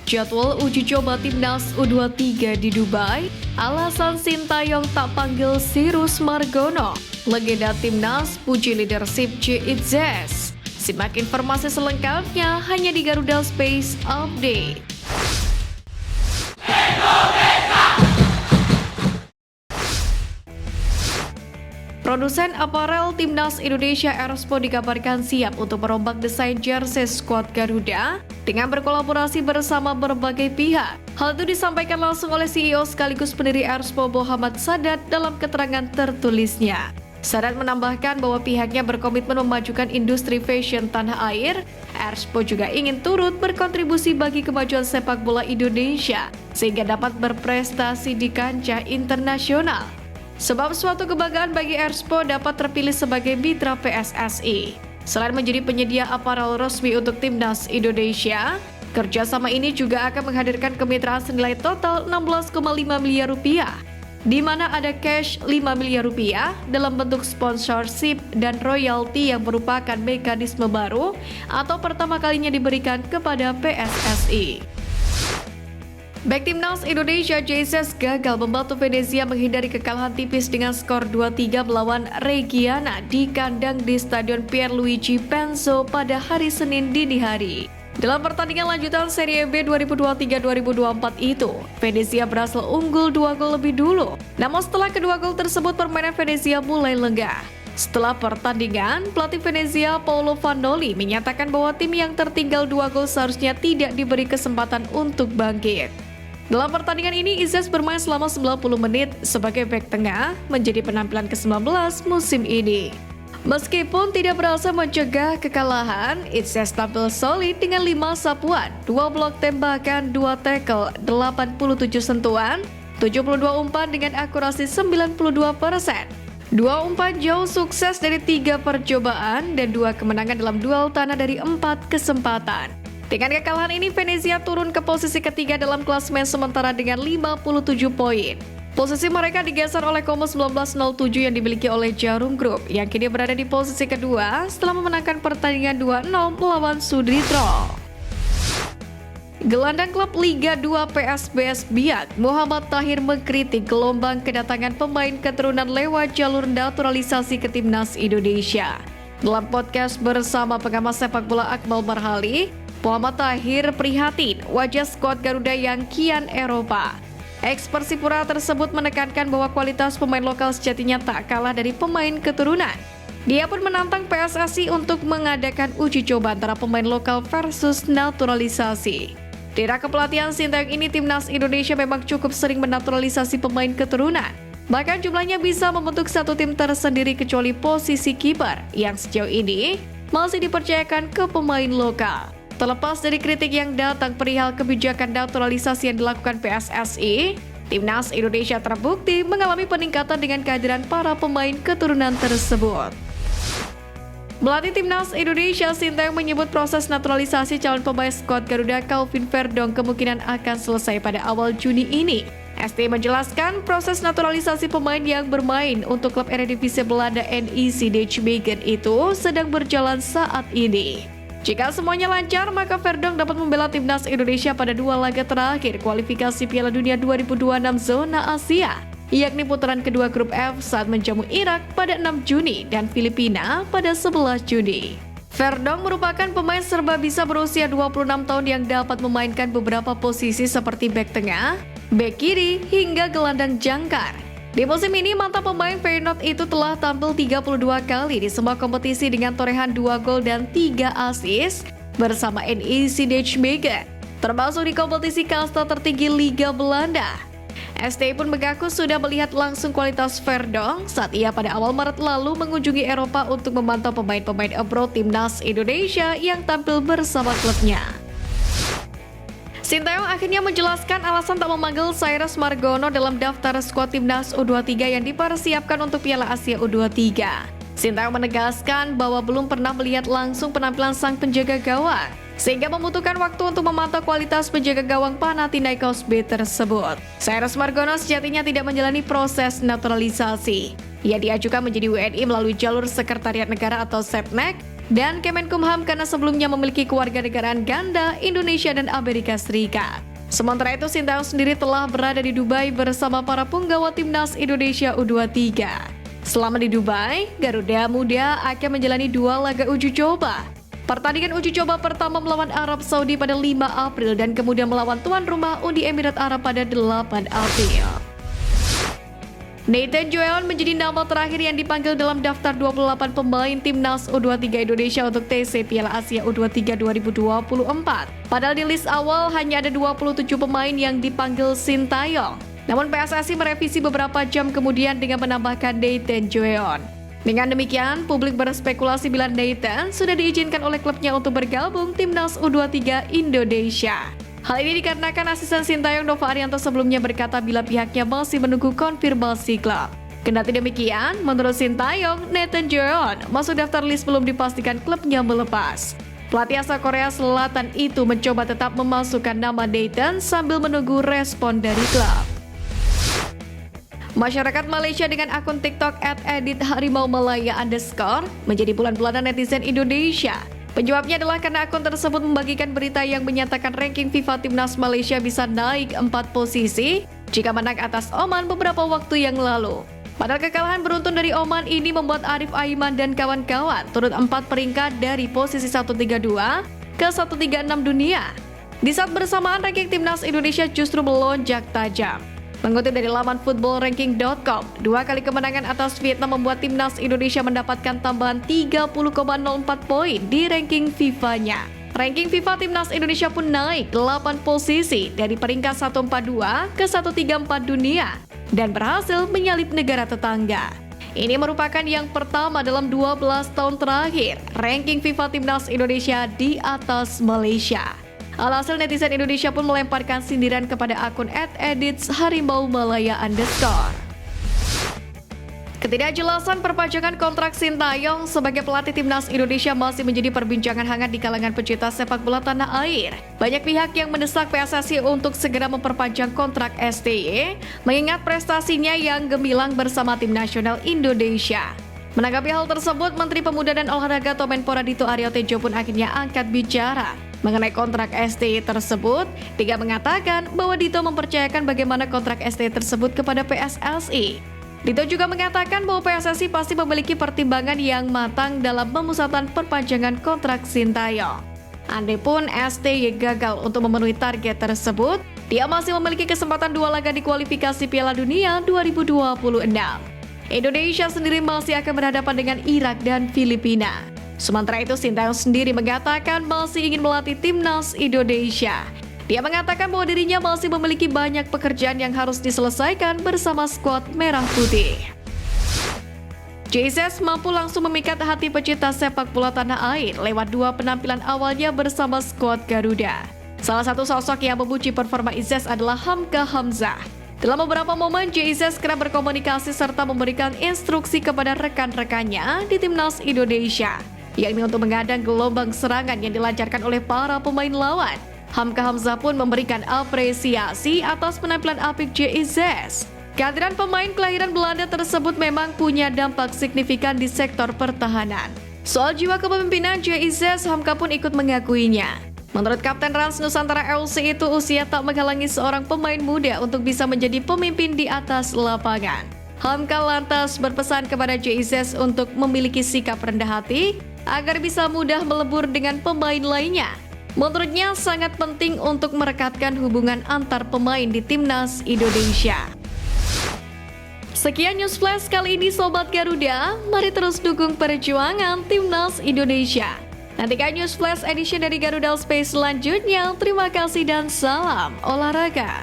Jadwal uji coba Timnas U23 di Dubai, alasan Sintayong tak panggil Sirus Margono, legenda Timnas puji leadership J.Itzes. Simak informasi selengkapnya hanya di Garuda Space Update. Produsen aparel Timnas Indonesia Erspo dikabarkan siap untuk merombak desain jersey skuad Garuda dengan berkolaborasi bersama berbagai pihak. Hal itu disampaikan langsung oleh CEO sekaligus pendiri Erspo Muhammad Sadat dalam keterangan tertulisnya. Sadat menambahkan bahwa pihaknya berkomitmen memajukan industri fashion tanah air. Erspo juga ingin turut berkontribusi bagi kemajuan sepak bola Indonesia sehingga dapat berprestasi di kancah internasional. Sebab suatu kebanggaan bagi Erspo dapat terpilih sebagai mitra PSSI. Selain menjadi penyedia aparel resmi untuk Timnas Indonesia, kerjasama ini juga akan menghadirkan kemitraan senilai total 16,5 miliar rupiah, di mana ada cash 5 miliar rupiah dalam bentuk sponsorship dan royalti yang merupakan mekanisme baru atau pertama kalinya diberikan kepada PSSI. Bek Timnas Indonesia J.Itzes gagal membantu Venezia menghindari kekalahan tipis dengan skor 2-3 melawan Reggiana di kandang di Stadion Pierluigi Penzo pada hari Senin dini hari. Dalam pertandingan lanjutan Serie B 2023-2024 itu, Venezia berhasil unggul 2 gol lebih dulu. Namun setelah kedua gol tersebut, permainan Venezia mulai lengah. Setelah pertandingan, pelatih Venezia Paolo Vanoli menyatakan bahwa tim yang tertinggal 2 gol seharusnya tidak diberi kesempatan untuk bangkit. Dalam pertandingan ini, Itzes bermain selama 90 menit sebagai bek tengah, menjadi penampilan ke-19 musim ini. Meskipun tidak berhasil mencegah kekalahan, Itzes tampil solid dengan 5 sapuan, 2 blok tembakan, 2 tackle, 87 sentuhan, 72 umpan dengan akurasi 92%. 2 umpan jauh sukses dari 3 percobaan dan 2 kemenangan dalam duel tanah dari 4 kesempatan. Dengan kekalahan ini, Venezia turun ke posisi ketiga dalam klasemen sementara dengan 57 poin. Posisi mereka digeser oleh Como 1907 yang dimiliki oleh Jarum Group, yang kini berada di posisi kedua setelah memenangkan pertandingan 2-0 melawan Sudritro. Gelandang klub Liga 2 PSBS Biak, Muhammad Tahir mengkritik gelombang kedatangan pemain keturunan lewat jalur naturalisasi ke Timnas Indonesia. Dalam podcast bersama pengamat sepak bola Akmal Marhali, Muhammad Tahir prihatin wajah skuad Garuda yang kian Eropa. Eks Persipura tersebut menekankan bahwa kualitas pemain lokal sejatinya tak kalah dari pemain keturunan. Dia pun menantang PSSI untuk mengadakan uji coba antara pemain lokal versus naturalisasi. Di era kepelatihan Sintayong ini, Timnas Indonesia memang cukup sering menaturalisasi pemain keturunan. Bahkan jumlahnya bisa membentuk satu tim tersendiri kecuali posisi kiper yang sejauh ini masih dipercayakan ke pemain lokal. Terlepas dari kritik yang datang perihal kebijakan naturalisasi yang dilakukan PSSI, Timnas Indonesia terbukti mengalami peningkatan dengan kehadiran para pemain keturunan tersebut. Melatih Timnas Indonesia, Sintayong menyebut proses naturalisasi calon pemain skuad Garuda Calvin Verdong kemungkinan akan selesai pada awal Juni ini. ST menjelaskan proses naturalisasi pemain yang bermain untuk klub Eredivisie Belanda NEC Nijmegen itu sedang berjalan saat ini. Jika semuanya lancar, maka Verdong dapat membela Timnas Indonesia pada 2 laga terakhir kualifikasi Piala Dunia 2026 zona Asia, yakni putaran kedua grup F saat menjamu Irak pada 6 Juni dan Filipina pada 11 Juni. Verdong merupakan pemain serba bisa berusia 26 tahun yang dapat memainkan beberapa posisi seperti bek tengah, bek kiri, hingga gelandang jangkar. Di musim ini, mantan pemain Feyenoord itu telah tampil 32 kali di semua kompetisi dengan torehan 2 gol dan 3 assist bersama NEC Nijmegen, termasuk di kompetisi kasta tertinggi Liga Belanda. ST pun mengaku sudah melihat langsung kualitas Verdong saat ia pada awal Maret lalu mengunjungi Eropa untuk memantau pemain-pemain abroad Timnas Indonesia yang tampil bersama klubnya. Sintayong akhirnya menjelaskan alasan tak memanggil Sirus Margono dalam daftar skuad Timnas U23 yang dipersiapkan untuk Piala Asia U23. Sintayong menegaskan bahwa belum pernah melihat langsung penampilan sang penjaga gawang, sehingga membutuhkan waktu untuk memantau kualitas penjaga gawang Panathinaikos B tersebut. Sirus Margono sejatinya tidak menjalani proses naturalisasi. Ia diajukan menjadi WNI melalui jalur Sekretariat Negara atau Setnek dan Kemenkumham karena sebelumnya memiliki kewarganegaraan ganda Indonesia dan Amerika Serikat. Sementara itu, Sintayong sendiri telah berada di Dubai bersama para punggawa timnas Indonesia U23. Selama di Dubai, Garuda Muda akan menjalani 2 laga uji coba. Pertandingan uji coba pertama melawan Arab Saudi pada 5 April dan kemudian melawan tuan rumah Uni Emirat Arab pada 8 April. Nathan Joeon menjadi nama terakhir yang dipanggil dalam daftar 28 pemain timnas U23 Indonesia untuk TC Piala Asia U23 2024. Padahal di list awal hanya ada 27 pemain yang dipanggil Sintayong. Namun PSSI merevisi beberapa jam kemudian dengan menambahkan Nathan Joeon. Dengan demikian, publik berspekulasi bila Nathan sudah diizinkan oleh klubnya untuk bergabung timnas U23 Indonesia. Hal ini dikarenakan asisten Sintayong Nova Arianto sebelumnya berkata bila pihaknya masih menunggu konfirmasi klub. Kendati demikian, menurut Sintayong, Nathan Joeon masuk daftar list belum dipastikan klubnya melepas. Pelatih asal Korea Selatan itu mencoba tetap memasukkan nama Nathan sambil menunggu respon dari klub. Masyarakat Malaysia dengan akun TikTok @editharimaumalaya_ menjadi bulan-bulanan netizen Indonesia. Penyebabnya adalah karena akun tersebut membagikan berita yang menyatakan ranking FIFA Timnas Malaysia bisa naik 4 posisi jika menang atas Oman beberapa waktu yang lalu. Padahal kekalahan beruntun dari Oman ini membuat Arif Aiman dan kawan-kawan turut 4 peringkat dari posisi 132 ke 136 dunia. Di saat bersamaan ranking Timnas Indonesia justru melonjak tajam. Mengutip dari laman footballranking.com, 2 kali kemenangan atas Vietnam membuat timnas Indonesia mendapatkan tambahan 30,04 poin di ranking FIFA-nya. Ranking FIFA timnas Indonesia pun naik 8 posisi dari peringkat 142 ke 134 dunia dan berhasil menyalip negara tetangga. Ini merupakan yang pertama dalam 12 tahun terakhir ranking FIFA timnas Indonesia di atas Malaysia. Alhasil netizen Indonesia pun melemparkan sindiran kepada akun @editharimaumalaya_. Ketidakjelasan perpanjangan kontrak Sintayong sebagai pelatih timnas Indonesia masih menjadi perbincangan hangat di kalangan pecinta sepak bola tanah air. Banyak pihak yang mendesak PSSI untuk segera memperpanjang kontrak STY, mengingat prestasinya yang gemilang bersama tim nasional Indonesia. Menanggapi hal tersebut, Menteri Pemuda dan Olahraga Tomenpora Dito Aryo Tejo pun akhirnya angkat bicara mengenai kontrak STY tersebut. Dia mengatakan bahwa Dito mempercayakan bagaimana kontrak STY tersebut kepada PSSI. Dito juga mengatakan bahwa PSSI pasti memiliki pertimbangan yang matang dalam pemusatan perpanjangan kontrak Sintayong. Andai pun STY gagal untuk memenuhi target tersebut, dia masih memiliki kesempatan 2 laga di kualifikasi Piala Dunia 2026. Indonesia sendiri masih akan berhadapan dengan Irak dan Filipina. Sementara itu, Sintayong sendiri mengatakan masih ingin melatih timnas Indonesia. Dia mengatakan bahwa dirinya masih memiliki banyak pekerjaan yang harus diselesaikan bersama skuad Merah Putih. Jesus mampu langsung memikat hati pecinta sepak bola tanah air lewat 2 penampilan awalnya bersama skuad Garuda. Salah satu sosok yang memuji performa Izes adalah Hamka Hamzah. Dalam beberapa momen, Jesus kerap berkomunikasi serta memberikan instruksi kepada rekan-rekannya di timnas Indonesia, yakni untuk mengadang gelombang serangan yang dilancarkan oleh para pemain lawan. Hamka Hamzah pun memberikan apresiasi atas penampilan apik Jesus. Kehadiran pemain kelahiran Belanda tersebut memang punya dampak signifikan di sektor pertahanan. Soal jiwa kepemimpinan Jesus, Hamka pun ikut mengakuinya. Menurut Kapten Rans Nusantara FC itu, usia tak menghalangi seorang pemain muda untuk bisa menjadi pemimpin di atas lapangan. Hamka lantas berpesan kepada Jesus untuk memiliki sikap rendah hati agar bisa mudah melebur dengan pemain lainnya. Menurutnya sangat penting untuk merekatkan hubungan antar pemain di timnas Indonesia. Sekian News Flash kali ini Sobat Garuda, mari terus dukung perjuangan timnas Indonesia. Nantikan News Flash edition dari Garuda Space selanjutnya. Terima kasih dan salam olahraga.